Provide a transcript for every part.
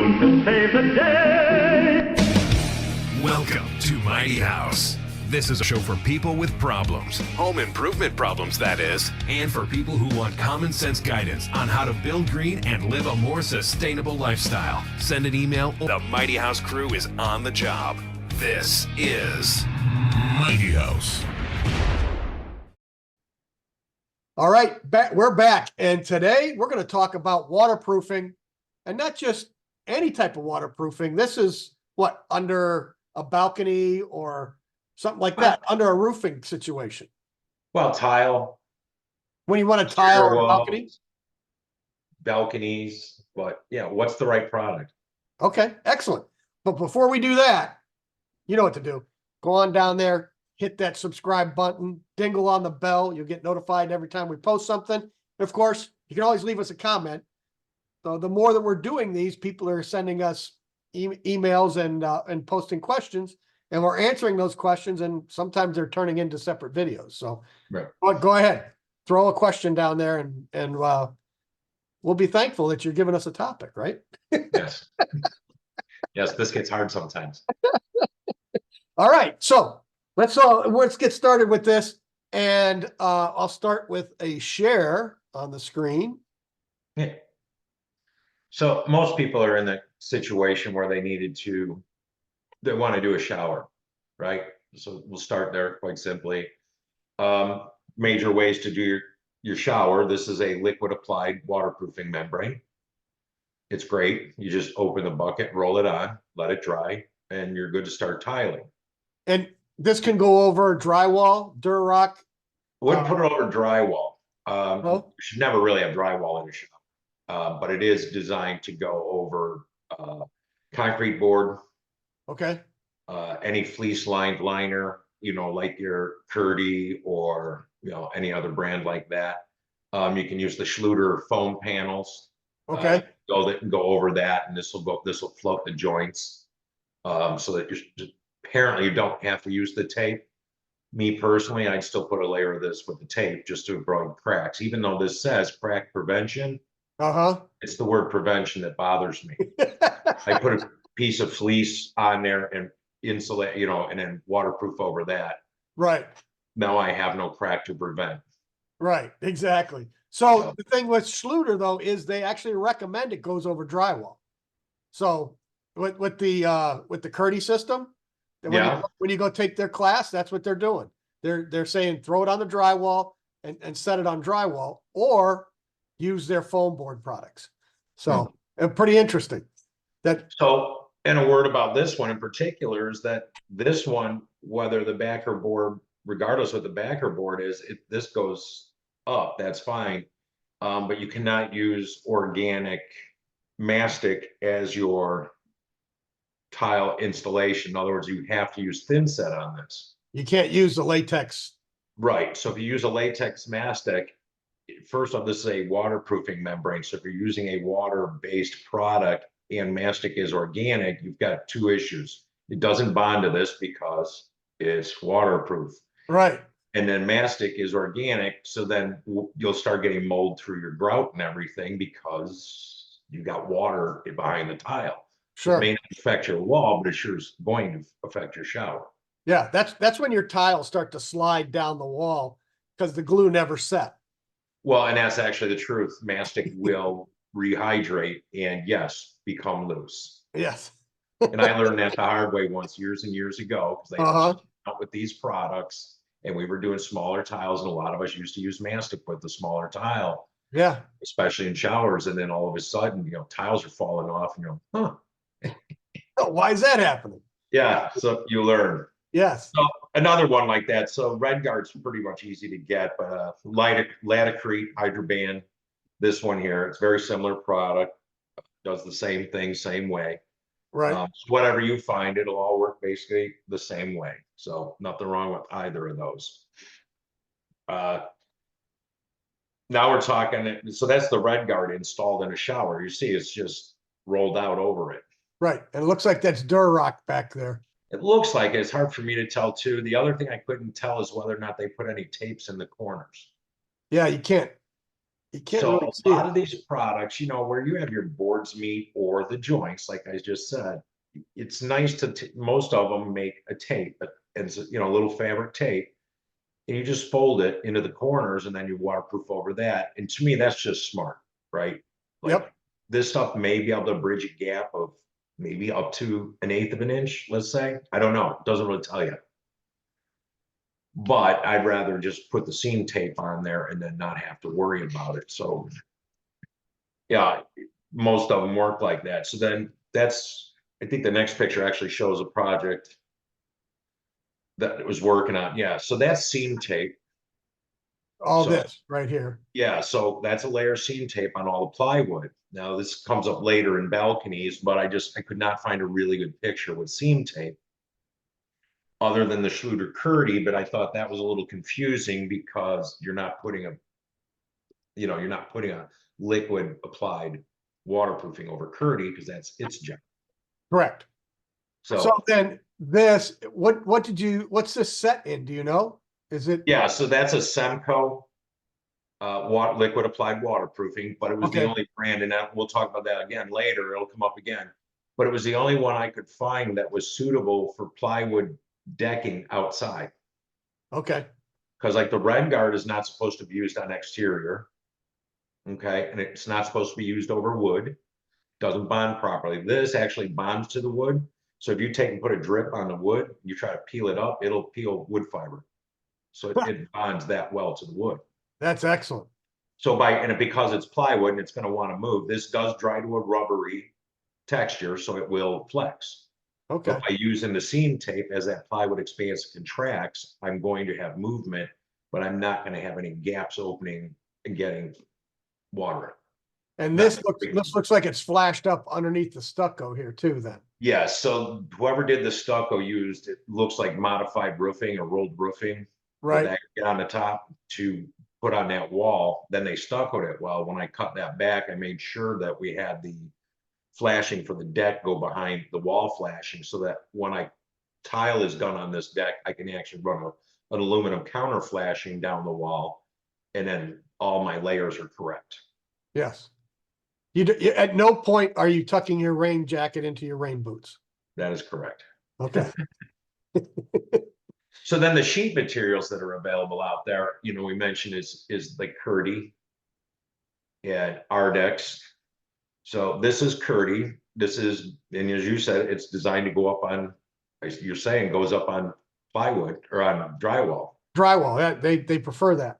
crew to save the day. Welcome to Mighty House. This is a show for people with problems, home improvement problems, that is, and for people who want common sense guidance on how to build green and live a more sustainable lifestyle. Send an email. The Mighty House crew is on the job. This is Mighty House. All right, we're back. And today we're going to talk about waterproofing, and not just any type of waterproofing. This is what, under a balcony or something like that, under a roofing situation. Well, tile, When you want to tile or wall, balcony. balconies, but yeah, what's the right product? Okay, excellent. But before we do that, you know what to do. Go on down there, hit that subscribe button, dingle on the bell. You'll get notified every time we post something. And of course, you can always leave us a comment. So the more that we're doing these, people are sending us emails and posting questions, and we're answering those questions, and sometimes they're turning into separate videos. So Right. go ahead, throw a question down there, and we'll be thankful that you're giving us a topic, right? Yes. Yes, this gets hard sometimes. All right, so let's get started with this, and I'll start with a share on the screen. Yeah. So most people are in the situation where they want to do a shower, right? So we'll start there quite simply. Major ways to do your shower. This is a liquid applied waterproofing membrane. It's great. You just open the bucket, roll it on, let it dry, and you're good to start tiling. And this can go over drywall, Durarock. Wouldn't put it over drywall. No? You should never really have drywall in your shower, but it is designed to go over concrete board, Okay. any fleece lined liner, like your Curdy or any other brand like that. You can use the Schluter foam panels. Okay. Go over that, and this will float the joints, so that apparently you don't have to use the tape. Me personally, I'd still put a layer of this with the tape just to avoid cracks, even though this says crack prevention. It's the word prevention that bothers me. I put a piece of fleece on there and insulate, and then waterproof over that. Right. Now I have no crack to prevent. Right. Exactly. So the thing with Schluter, though, is they actually recommend it goes over drywall. So with the Curdy system, when you go take their class, that's what they're doing. They're saying throw it on the drywall and set it on drywall, or use their foam board products. So pretty interesting. So, and a word about this one in particular is that this one, whether the backer board, regardless what the backer board is, this goes up, that's fine. But you cannot use organic mastic as your tile installation. In other words, you have to use thin set on this. You can't use the latex. Right. So if you use a latex mastic, first off, this is a waterproofing membrane. So if you're using a water-based product and mastic is organic, you've got two issues. It doesn't bond to this because it's waterproof. Right. And then mastic is organic. So then you'll start getting mold through your grout and everything because you got water behind the tile. Sure. It may not affect your wall, but it sure is going to affect your shower. Yeah, that's when your tiles start to slide down the wall because the glue never set. Well, and that's actually the truth. Mastic will rehydrate and yes, become loose. Yes. And I learned that the hard way once years and years ago, because they came out with these products and we were doing smaller tiles, and a lot of us used to use mastic with the smaller tile. Yeah. Especially in showers, and then all of a sudden, tiles are falling off, and Oh, why is that happening? Yeah, so you learn. Yes. So another one like that. So Red Guard's pretty much easy to get, but Laticrete Hydroban, this one here, it's very similar product, does the same thing, same way. Right. Whatever you find, it'll all work basically the same way. So nothing wrong with either of those. Now we're talking, so that's the Red Guard installed in a shower. You see, it's just rolled out over it. Right. And it looks like that's Durarock back there. It looks like it's hard for me to tell too. The other thing I couldn't tell is whether or not they put any tapes in the corners. Yeah, you can't. You can't So really a see lot it. of these products, where you have your boards meet or the joints, like I just said, it's nice most of them make a tape, and it's, a little fabric tape. And you just fold it into the corners and then you waterproof over that. And to me, that's just smart, right? Like Yep. this stuff may be able to bridge a gap of maybe up to 1/8 of an inch, let's say. I don't know. It doesn't really tell you. But I'd rather just put the seam tape on there and then not have to worry about it. So yeah, most of them work like that. So then I think the next picture actually shows a project that it was working on. Yeah, so that's seam tape. All So this right here. yeah, so that's a layer of seam tape on all the plywood. Now this comes up later in balconies, but I could not find a really good picture with seam tape other than the Schluter-Curdy, but I thought that was a little confusing because you're not putting a liquid applied waterproofing over Curdy because that's its job. Correct. So So then what's this set in? Do you know? Is it yeah, so that's a Semco liquid applied waterproofing, but it was the okay? only brand, and we'll talk about that again later. It'll come up again, but it was the only one I could find that was suitable for plywood decking outside. Okay. Because like the Red Guard is not supposed to be used on exterior, okay, and it's not supposed to be used over wood. Doesn't bond properly. This actually bonds to the wood. So if you take and put a drip on the wood, you try to peel it up, it'll peel wood fiber. So it bonds that well to the wood. That's excellent. So because it's plywood and it's going to want to move, this does dry to a rubbery texture, so it will flex. Okay. But by using the seam tape, as that plywood expands and contracts, I'm going to have movement, but I'm not going to have any gaps opening and getting water. And Not this looks like it's flashed up underneath the stucco here too, then. Yeah, so whoever did the stucco used, it looks like modified roofing or rolled roofing with Right. that on the top to put on that wall. Then they stuccoed it. Well, when I cut that back, I made sure that we had the flashing for the deck go behind the wall flashing so that when tile is done on this deck, I can actually run an aluminum counter flashing down the wall, and then all my layers are correct. Yes. At no point are you tucking your rain jacket into your rain boots. That is correct. Okay. So then the sheet materials that are available out there, we mentioned is like Curdy and Ardex. So this is Curdy. And as you said, it's designed to go up on, as you're saying, goes up on plywood or on drywall. Drywall. Yeah, they prefer that.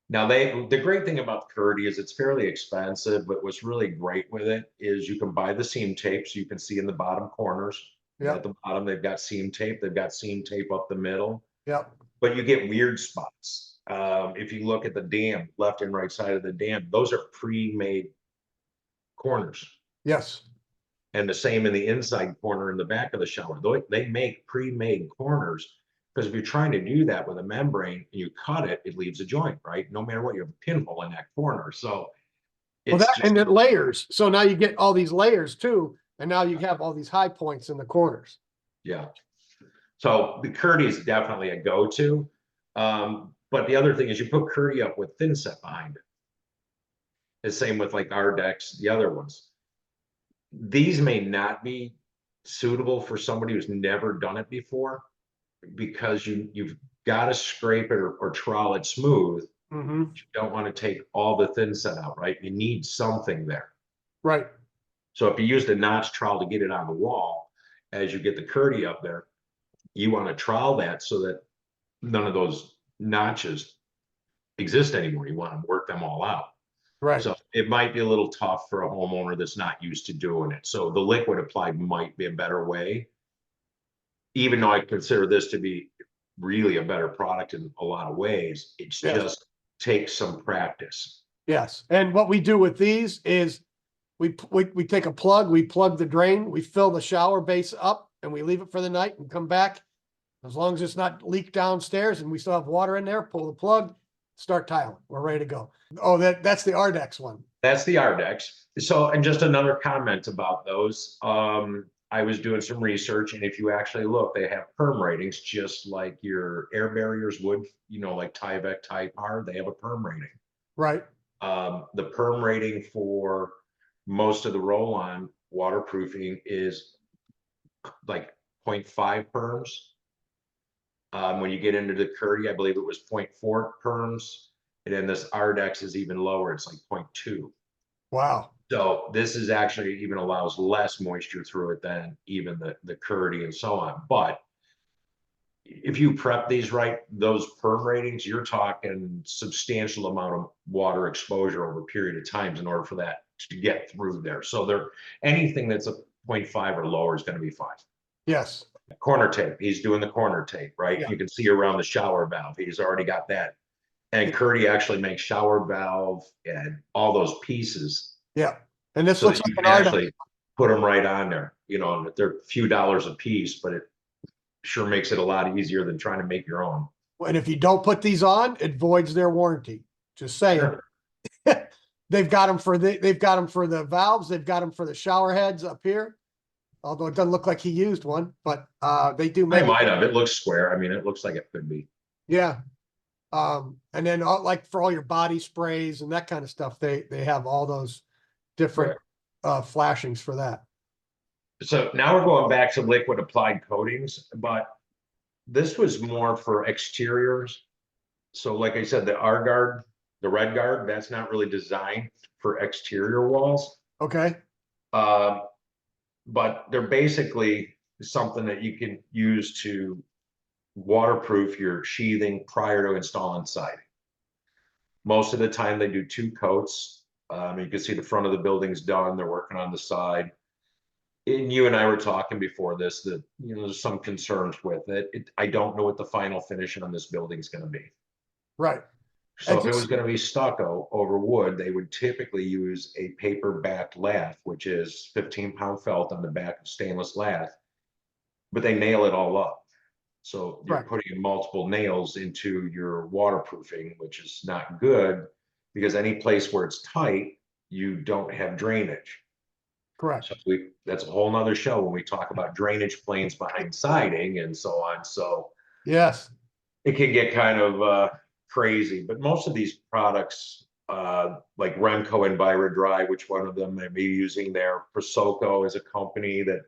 Now the great thing about Curdy is it's fairly expensive, but what's really great with it is you can buy the seam tape, so you can see in the bottom corners. Yeah. At the bottom, they've got seam tape. They've got seam tape up the middle. Yeah. But you get weird spots. If you look at the dam, left and right side of the dam, those are pre-made corners. Yes. And the same in the inside corner in the back of the shower. They make pre-made corners because if you're trying to do that with a membrane and you cut it, it leaves a joint, right? No matter what, you have a pinhole in that corner. So and it layers. So now you get all these layers too. And now you have all these high points in the corners. Yeah. So the Curdy is definitely a go-to. But the other thing is you put Curdy up with thin set behind it. The same with like Ardex, the other ones. These may not be suitable for somebody who's never done it before because you've got to scrape it or trowel it smooth. Mm-hmm. You don't want to take all the thin set out, right? You need something there. Right. So if you used a notch trowel to get it on the wall, as you get the Curdy up there, you want to trowel that so that none of those notches exist anymore. You want to work them all out. Right. So it might be a little tough for a homeowner that's not used to doing it. So the liquid applied might be a better way, even though I consider this to be really a better product in a lot of ways. It's just takes some practice. Yes. And what we do with these is we take a plug, we plug the drain, we fill the shower base up, and we leave it for the night and come back. As long as it's not leaked downstairs and we still have water in there, pull the plug, start tiling. We're ready to go. Oh, that's the Ardex one. That's the Ardex. So, and just another comment about those. I was doing some research, and if you actually look, they have perm ratings, just like your air barriers would, like Tyvek, Typar, they have a perm rating. Right. The perm rating for most of the roll-on waterproofing is like 0.5 perms. When you get into the Curdy, I believe it was 0.4 perms. And then this Ardex is even lower. It's like 0.2. Wow. So this is actually even allows less moisture through it than even the Curdy and so on. But if you prep these right, those perm ratings, you're talking substantial amount of water exposure over a period of times in order for that to get through there. So there, anything that's a 0.5 or lower is going to be fine. Yes. Corner tape, he's doing the corner tape, right? Yeah. You can see around the shower valve, he's already got that. And Curdy actually makes shower valve and all those pieces. Yeah. And this So looks that you like can an Ardex. actually put them right on there, you know, and they're a few dollars a piece, but it sure makes it a lot easier than trying to make your own. And if you don't put these on, it voids their warranty. Just saying. Sure. They've got them for the valves. They've got them for the shower heads up here. Although it doesn't look like he used one, but they do They make. might have. It looks square. I mean, it looks like it could be. Yeah. And then like for all your body sprays and that kind of stuff, they have all those different flashings for that. So now we're going back to liquid applied coatings, but this was more for exteriors. So like I said, the R guard, the red guard, that's not really designed for exterior walls. Okay. But they're basically something that you can use to waterproof your sheathing prior to installing siding. Most of the time they do 2 coats. You can see the front of the building's done. They're working on the side. And you and I were talking before this that, you know, there's some concerns with it. I don't know what the final finish on this building is going to be. Right. So if it was going to be stucco over wood, they would typically use a paper backed lath, which is 15-pound felt on the back of stainless lath, but they nail it all up. So you're putting multiple nails into your waterproofing, which is not good because any place where it's tight, you don't have drainage. Correct. So that's a whole nother show when we talk about drainage planes behind siding and so on. So yes, it can get kind of crazy, but most of these products, like Remco and Dry, which one of them may be using there, Prosoco is a company that,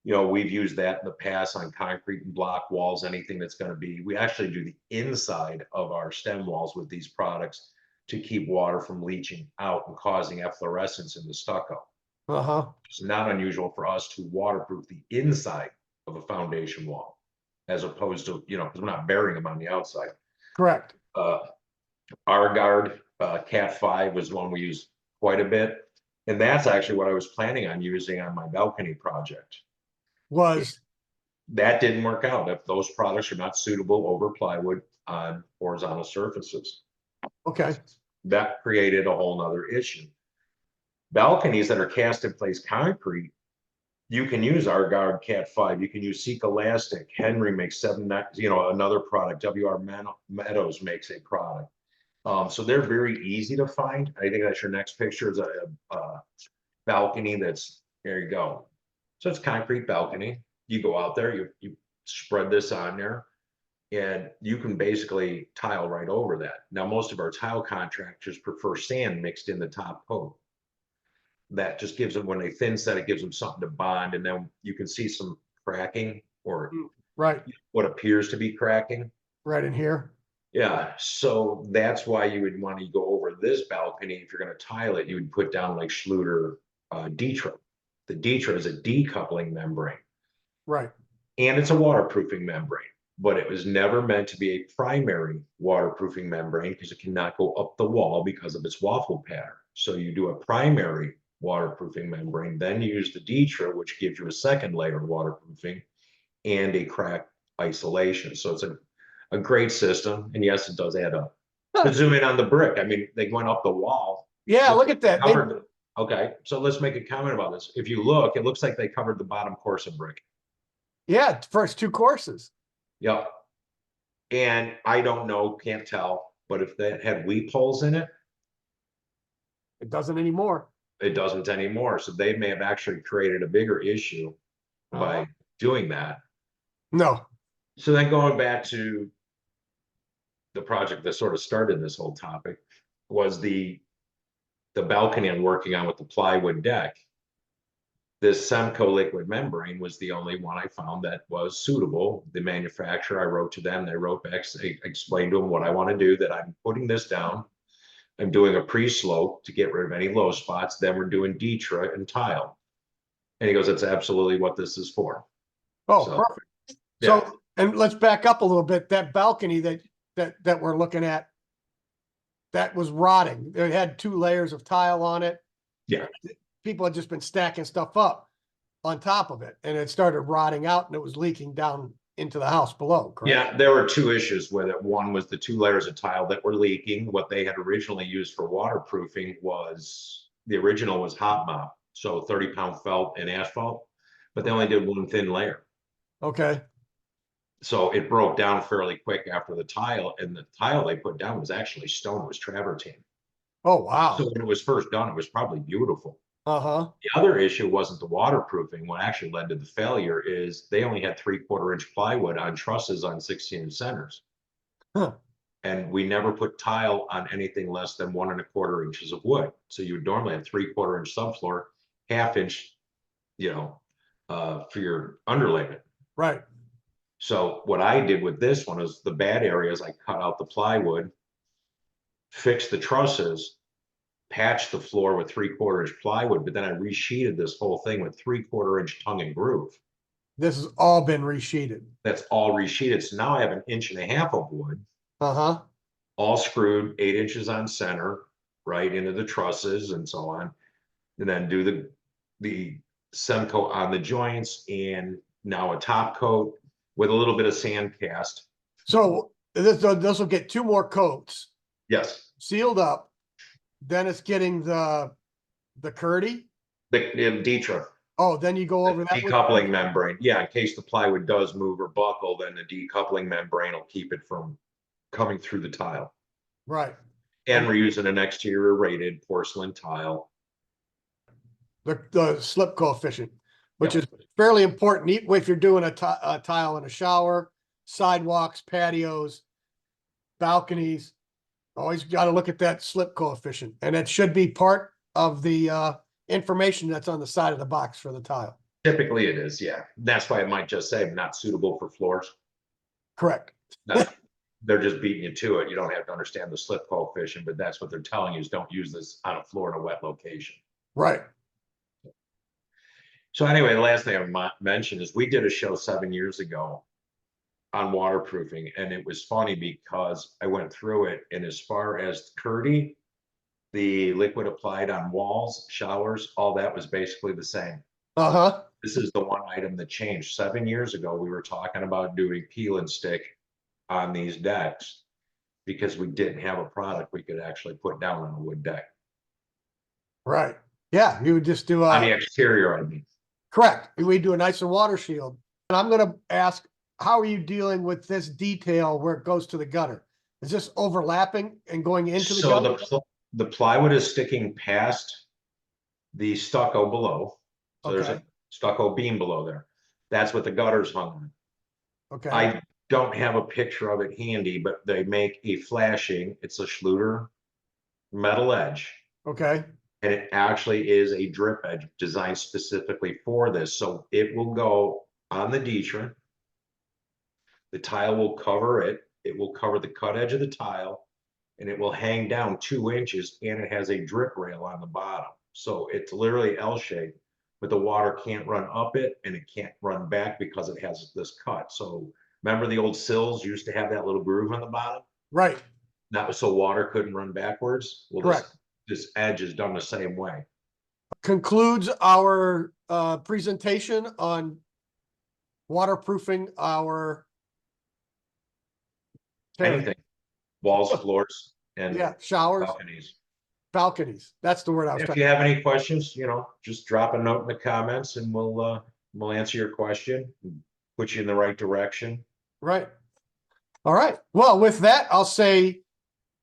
you know, we've used that in the past on concrete and block walls, anything that's going to be, we actually do the inside of our stem walls with these products to keep water from leaching out and causing efflorescence in the stucco. It's not unusual for us to waterproof the inside of a foundation wall as opposed to, you know, because we're not burying them on the outside. Correct. Our guard, Cat 5 was one we used quite a bit. And that's actually what I was planning on using on my balcony project. That didn't work out. If those products are not suitable over plywood on horizontal surfaces. Okay. That created a whole nother issue. Balconies that are cast in place concrete, you can use our guard Cat 5. You can use Seek Elastic. Henry makes another product. WR Meadows makes a product. So they're very easy to find. I think that's your next picture is a balcony that's, there you go. So it's concrete balcony. You go out there, you spread this on there, and you can basically tile right over that. Now, most of our tile contractors prefer sand mixed in the top coat. That just gives them, when they thin set, it gives them something to bond, and then you can see some cracking or what appears to be cracking. Right in here. Yeah, so that's why you would want to go over this balcony. If you're going to tile it, you would put down like Schluter Ditra. The Ditra is a decoupling membrane. Right. And it's a waterproofing membrane, but it was never meant to be a primary waterproofing membrane because it cannot go up the wall because of its waffle pattern. So you do a primary waterproofing membrane, then you use the Ditra, which gives you a second layer of waterproofing and a crack isolation. So it's a great system. And yes, it does add up. But zoom in on the brick. I mean, they went up the wall. Yeah, look at that. Okay, so let's make a comment about this. If you look, it looks like they covered the bottom course of brick. Yeah, first 2 courses. Yep. And I don't know, can't tell, but if that had weep holes in it, it doesn't anymore. It doesn't anymore. So they may have actually created a bigger issue by doing that. No. So then going back to the project that sort of started this whole topic was the the balcony I'm working on with the plywood deck, this Semco liquid membrane was the only one I found that was suitable. The manufacturer, I wrote to them, they wrote back, explained to them what I want to do, that I'm putting this down. I'm doing a pre-slope to get rid of any low spots. Then we're doing Detra and tile. And he goes, that's absolutely what this is for. Oh, So, perfect. yeah. So, and let's back up a little bit. That balcony that we're looking at, that was rotting. It had 2 layers of tile on it. Yeah. People had just been stacking stuff up on top of it, and it started rotting out, and it was leaking down into the house below, correct? Yeah, there were 2 issues with it. One was the 2 layers of tile that were leaking. What they had originally used for waterproofing was, the original was hot mop, so 30-pound felt and asphalt, but they only did 1 thin layer. Okay. So it broke down fairly quick after the tile, and the tile they put down was actually stone, it was travertine. Oh, wow. So when it was first done, it was probably beautiful. Uh-huh. The other issue wasn't the waterproofing. What actually led to the failure is they only had 3/4 inch plywood on trusses on 16-inch centers. Huh. And we never put tile on anything less than 1 1/4 inches of wood. So you would normally have 3/4 inch subfloor, 1/2 inch, for your underlayment. Right. So what I did with this one is the bad areas, I cut out the plywood, fixed the trusses, patched the floor with 3/4 inch plywood, but then I resheeted this whole thing with 3/4 inch tongue and groove. This has all been resheeted. That's all resheeted. So now I have 1.5 inches of wood, Uh-huh. all screwed 8 inches on center, right into the trusses and so on. And then do the Semco on the joints, and now a top coat with a little bit of sand cast. So this will get 2 more coats Yes. sealed up. Then it's getting the Curdy. The Detra. Oh, then you go over that with- Decoupling membrane. Yeah, in case the plywood does move or buckle, then the decoupling membrane will keep it from coming through the tile. Right. And we're using an exterior rated porcelain tile. The slip coefficient, which Yep. is fairly important if you're doing a tile in a shower, sidewalks, patios, balconies. Always got to look at that slip coefficient, and it should be part of the information that's on the side of the box for the tile. Typically it is, yeah. That's why it might just say not suitable for floors. Correct. They're just beating you to it. You don't have to understand the slip coefficient, but that's what they're telling you, is don't use this on a floor in a wet location. Right. So anyway, the last thing I might mention is we did a show 7 years ago on waterproofing, and it was funny because I went through it, and as far as Curdy, the liquid applied on walls, showers, all that was basically the same. Uh-huh. This is the one item that changed. 7 years ago, we were talking about doing peel and stick on these decks because we didn't have a product we could actually put down on a wood deck. Right. Yeah, you would just do On the exterior, I mean. correct. We do a nicer water shield. And I'm going to ask, how are you dealing with this detail where it goes to the gutter? Is this overlapping and going into the So gutter? the plywood is sticking past the stucco below. So there's Okay. a stucco beam below there. That's what the gutter's hung on. Okay. I don't have a picture of it handy, but they make a flashing, it's a Schluter metal edge. Okay. And it actually is a drip edge designed specifically for this. So it will go on the Detra. The tile will cover it. It will cover the cut edge of the tile, and it will hang down 2 inches, and it has a drip rail on the bottom. So it's literally L-shaped, but the water can't run up it and it can't run back because it has this cut. So remember the old sills used to have that little groove on the bottom? Right. That was so water couldn't run backwards. Well, Correct. this edge is done the same way. Concludes our presentation on waterproofing our terrace. Anything, walls, floors, and Yeah, showers, balconies. balconies. That's the word I was If trying. you have any questions, just drop a note in the comments and we'll answer your question, and put you in the right direction. Right. All right. Well, with that, I'll say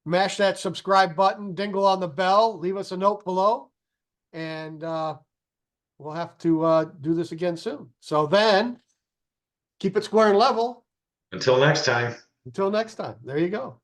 mash that subscribe button, dingle on the bell, leave us a note below, and we'll have to do this again soon. So then, keep it square and level. Until next time. Until next time. There you go.